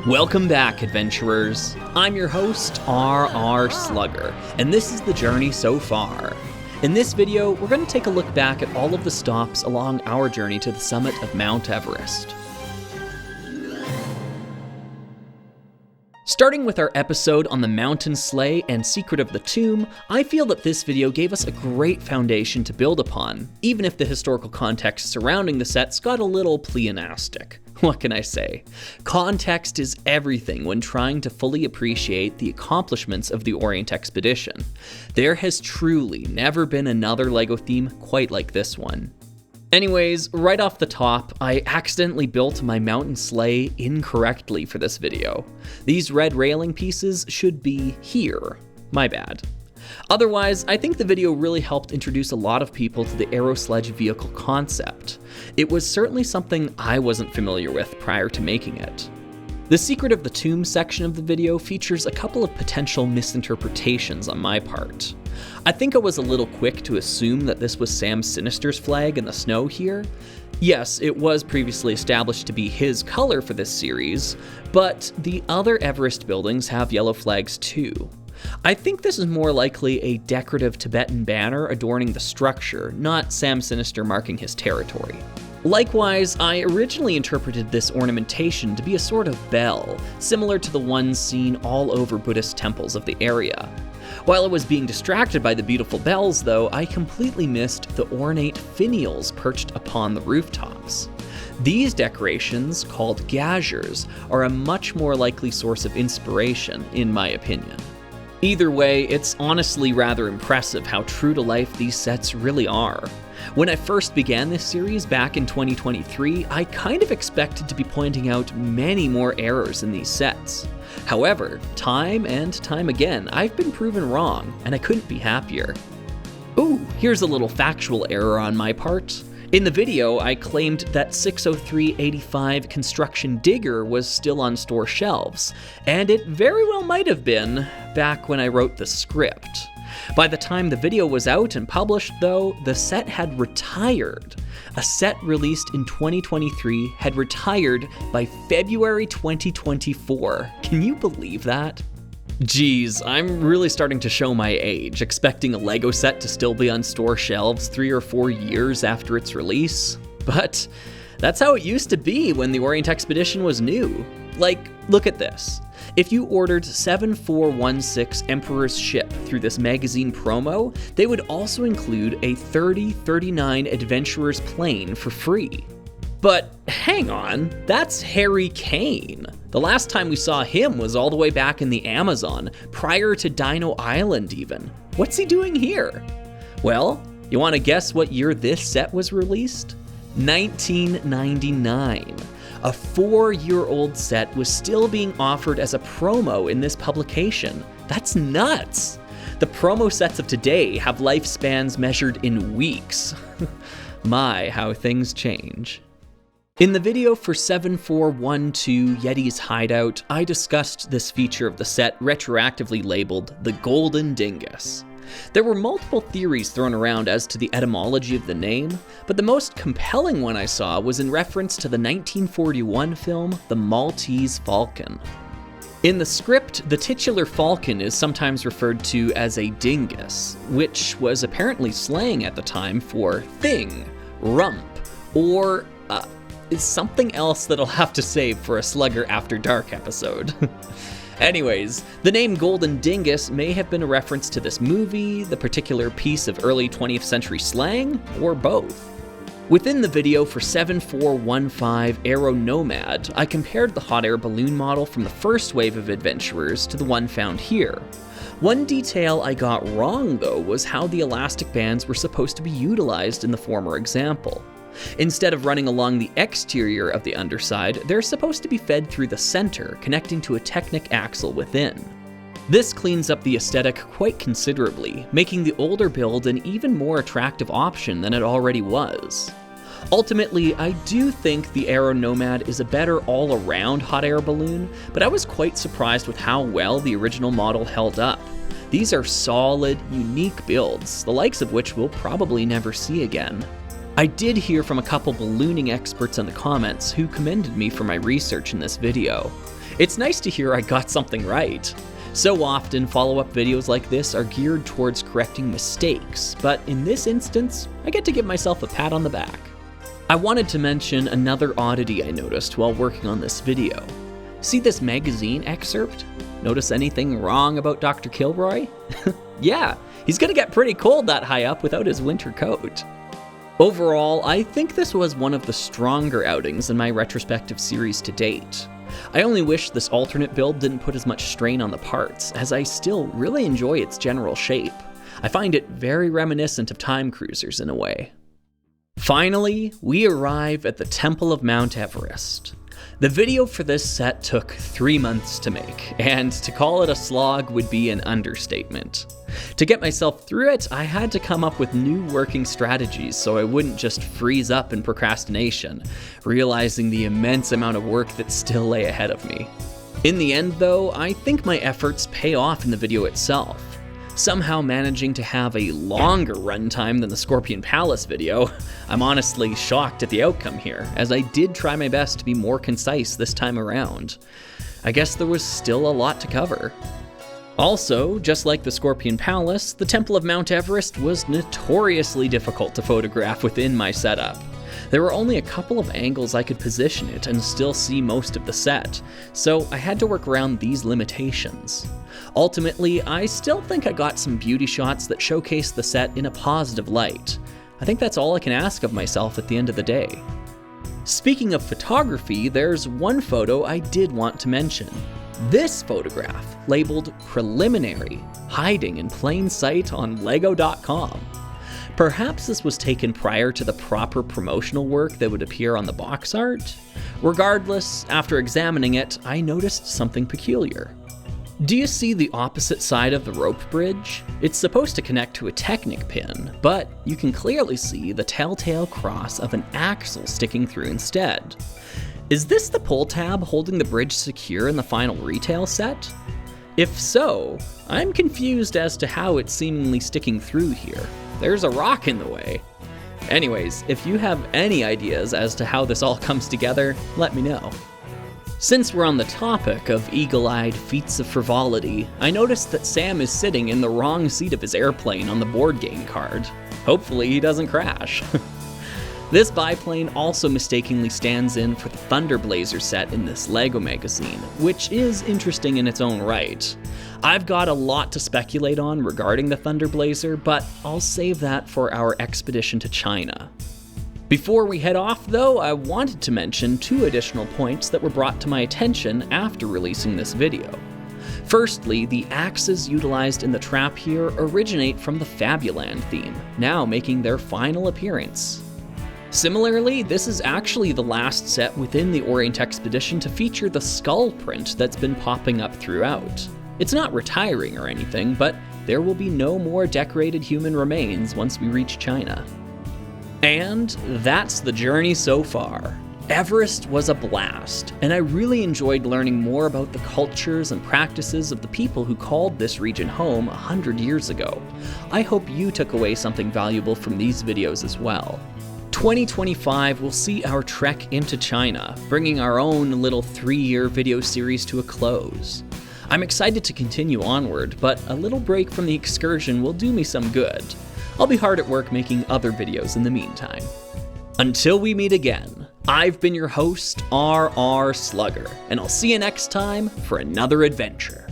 Welcome back, adventurers. I'm your host, R.R. Slugger, and this is the journey so far. In this video, we're going to take a look back at all of the stops along our journey to the summit of Mount Everest. Starting with our episode on the mountain sleigh and secret of the tomb, I feel that this video gave us a great foundation to build upon, even if the historical context surrounding the sets got a little pleonastic. What can I say? Context is everything when trying to fully appreciate the accomplishments of the Orient expedition. There has truly never been another LEGO theme quite like this one. Anyways, right off the top, I accidentally built my mountain sleigh incorrectly for this video. These red railing pieces should be here. My bad. Otherwise, I think the video really helped introduce a lot of people to the Aero Sledge vehicle concept. It was certainly something I wasn't familiar with prior to making it. The secret of the tomb section of the video features a couple of potential misinterpretations on my part. I think I was a little quick to assume that this was Sam Sinister's flag in the snow here. Yes, it was previously established to be his color for this series, but the other Everest buildings have yellow flags too. I think this is more likely a decorative Tibetan banner adorning the structure, not Sam Sinister marking his territory. Likewise, I originally interpreted this ornamentation to be a sort of bell, similar to the ones seen all over Buddhist temples of the area. While I was being distracted by the beautiful bells, though, I completely missed the ornate finials perched upon the rooftops. These decorations, called gauzers, are a much more likely source of inspiration, in my opinion. Either way, it's honestly rather impressive how true to life these sets really are. When I first began this series back in 2023, I kind of expected to be pointing out many more errors in these sets. However, time and time again, I've been proven wrong, and I couldn't be happier. Ooh, here's a little factual error on my part. In the video, I claimed that 60385 Construction Digger was still on store shelves, and it very well might have been back when I wrote the script. By the time the video was out and published, though, the set had retired. A set released in 2023 had retired by February 2024. Can you believe that? Geez, I'm really starting to show my age, expecting a LEGO set to still be on store shelves 3 or 4 years after its release. But that's how it used to be when the Orient Expedition was new. Like, look at this. If you ordered 7416 Emperor's Ship through this magazine promo, they would also include a 3039 Adventurer's Plane for free. But hang on, that's Harry Kane. The last time we saw him was all the way back in the Amazon, prior to Dino Island even. What's he doing here? Well, you want to guess what year this set was released? 1999. A 4-year-old set was still being offered as a promo in this publication. That's nuts! The promo sets of today have lifespans measured in weeks. My, how things change. In the video for 7412 Yeti's Hideout, I discussed this feature of the set retroactively labeled the Golden Dingus. There were multiple theories thrown around as to the etymology of the name, but the most compelling one I saw was in reference to the 1941 film The Maltese Falcon. In the script, the titular falcon is sometimes referred to as a dingus, which was apparently slang at the time for thing, rump, or is something else that I'll have to save for a Slugger After Dark episode. Anyways, the name Golden Dingus may have been a reference to this movie, the particular piece of early 20th century slang, or both. Within the video for 7415 Aero Nomad, I compared the hot air balloon model from the first wave of adventurers to the one found here. One detail I got wrong, though, was how the elastic bands were supposed to be utilized in the former example. Instead of running along the exterior of the underside, they're supposed to be fed through the center, connecting to a Technic axle within. This cleans up the aesthetic quite considerably, making the older build an even more attractive option than it already was. Ultimately, I do think the Aero Nomad is a better all-around hot air balloon, but I was quite surprised with how well the original model held up. These are solid, unique builds, the likes of which we'll probably never see again. I did hear from a couple ballooning experts in the comments who commended me for my research in this video. It's nice to hear I got something right. So often, follow-up videos like this are geared towards correcting mistakes, but in this instance, I get to give myself a pat on the back. I wanted to mention another oddity I noticed while working on this video. See this magazine excerpt? Notice anything wrong about Dr. Kilroy? Yeah, he's gonna get pretty cold that high up without his winter coat. Overall, I think this was one of the stronger outings in my retrospective series to date. I only wish this alternate build didn't put as much strain on the parts, as I still really enjoy its general shape. I find it very reminiscent of time cruisers in a way. Finally, we arrive at the Temple of Mount Everest. The video for this set took 3 months to make, and to call it a slog would be an understatement. To get myself through it, I had to come up with new working strategies so I wouldn't just freeze up in procrastination, realizing the immense amount of work that still lay ahead of me. In the end though, I think my efforts pay off in the video itself. Somehow managing to have a longer runtime than the Scorpion Palace video, I'm honestly shocked at the outcome here, as I did try my best to be more concise this time around. I guess there was still a lot to cover. Also, just like the Scorpion Palace, the Temple of Mount Everest was notoriously difficult to photograph within my setup. There were only a couple of angles I could position it and still see most of the set, so I had to work around these limitations. Ultimately, I still think I got some beauty shots that showcase the set in a positive light. I think that's all I can ask of myself at the end of the day. Speaking of photography, there's one photo I did want to mention. This photograph, labeled Preliminary, hiding in plain sight on Lego.com. Perhaps this was taken prior to the proper promotional work that would appear on the box art? Regardless, after examining it, I noticed something peculiar. Do you see the opposite side of the rope bridge? It's supposed to connect to a Technic pin, but you can clearly see the telltale cross of an axle sticking through instead. Is this the pull tab holding the bridge secure in the final retail set? If so, I'm confused as to how it's seemingly sticking through here. There's a rock in the way. Anyways, if you have any ideas as to how this all comes together, let me know. Since we're on the topic of eagle-eyed feats of frivolity, I noticed that Sam is sitting in the wrong seat of his airplane on the board game card. Hopefully he doesn't crash. This biplane also mistakenly stands in for the Thunder Blazer set in this LEGO magazine, which is interesting in its own right. I've got a lot to speculate on regarding the Thunder Blazer, but I'll save that for our expedition to China. Before we head off though, I wanted to mention 2 additional points that were brought to my attention after releasing this video. Firstly, the axes utilized in the trap here originate from the Fabuland theme, now making their final appearance. Similarly, this is actually the last set within the Orient expedition to feature the skull print that's been popping up throughout. It's not retiring or anything, but there will be no more decorated human remains once we reach China. And that's the journey so far. Everest was a blast, and I really enjoyed learning more about the cultures and practices of the people who called this region home 100 years ago. I hope you took away something valuable from these videos as well. 2025 will see our trek into China, bringing our own little 3-year video series to a close. I'm excited to continue onward, but a little break from the excursion will do me some good. I'll be hard at work making other videos in the meantime. Until we meet again, I've been your host, RR Slugger, and I'll see you next time for another adventure.